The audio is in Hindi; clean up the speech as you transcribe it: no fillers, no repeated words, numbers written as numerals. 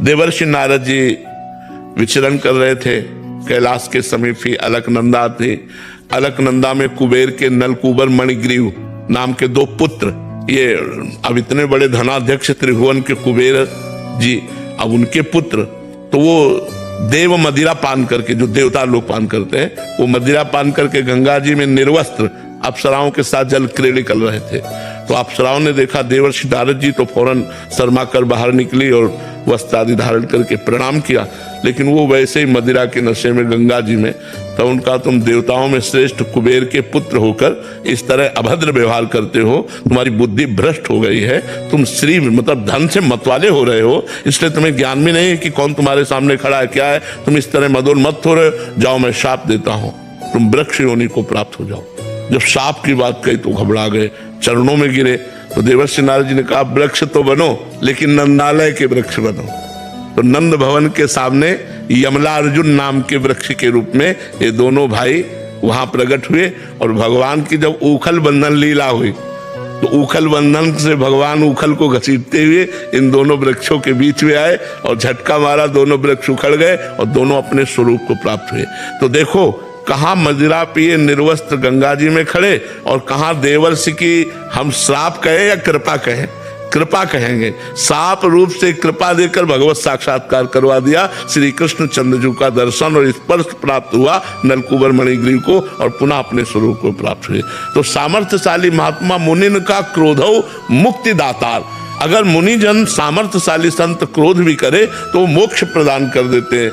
देवर्षि नारद जी विचरण कर रहे थे कैलाश के समीप ही अलकनंदा थे। अलकनंदा में कुबेर के नलकूबर मणिग्रीव नाम के 2 पुत्र, ये अब इतने बड़े धनाध्यक्ष त्रिभुवन के कुबेर जी, अब उनके पुत्र, तो वो देव मदिरा पान करके, जो देवता लोग पान करते हैं, वो मदिरा पान करके गंगा जी में निर्वस्त्र अप्सराओं के साथ जल क्रीड़ा कर रहे थे। तो अप्सराओं ने देखा देवर्षि नारद जी, तो फौरन शर्मा कर बाहर निकली और वस्त्र आदि धारण करके प्रणाम किया। लेकिन वो वैसे ही मदिरा के नशे में गंगा जी में, तो उनका तुम देवताओं में श्रेष्ठ कुबेर के पुत्र होकर इस तरह अभद्र व्यवहार करते हो, तुम्हारी बुद्धि भ्रष्ट हो गई है, तुम श्री मतलब धन से मतवाले हो रहे हो, इसलिए तुम्हें ज्ञान भी नहीं है कि कौन तुम्हारे सामने खड़ा है, क्या है, तुम इस तरह मदोन्मत्त हो रहे हो। जाओ मैं शाप देता हूँ, तुम वृक्ष योनि को प्राप्त हो जाओ। जब शाप की बात कही तो घबरा गए, चरणों में गिरे। तो देवर्षि नारद जी ने कहा वृक्ष तो बनो, लेकिन नंदालय के वृक्ष बनो। तो नंद भवन के सामने यमलार्जुन नाम के वृक्ष के रूप में ये दोनों भाई वहां प्रकट हुए। और भगवान की जब उखल बंधन लीला हुई, तो उखल बंधन से भगवान उखल को घसीटते हुए इन दोनों वृक्षों के बीच में आए और झटका मारा, दोनों वृक्ष उखड़ गए और दोनों अपने स्वरूप को प्राप्त हुए। तो देखो कहाँ मदिरा पिए निर्वस्त्र गंगा जी में खड़े, और कहाँ देवर्षि की हम श्राप कहें या कृपा कहें, कृपा कहेंगे। साप रूप से कृपा देकर भगवत साक्षात्कार करवा दिया, श्री कृष्ण चंद्रजू का दर्शन और स्पर्श प्राप्त हुआ नलकूबर मणिग्रीव को, और पुनः अपने स्वरूप को प्राप्त हुए। तो सामर्थ्यशाली महात्मा मुनिन का क्रोधो मुक्ति दातार। अगर मुनिजन सामर्थ्यशाली संत क्रोध भी करे तो मोक्ष प्रदान कर देते हैं।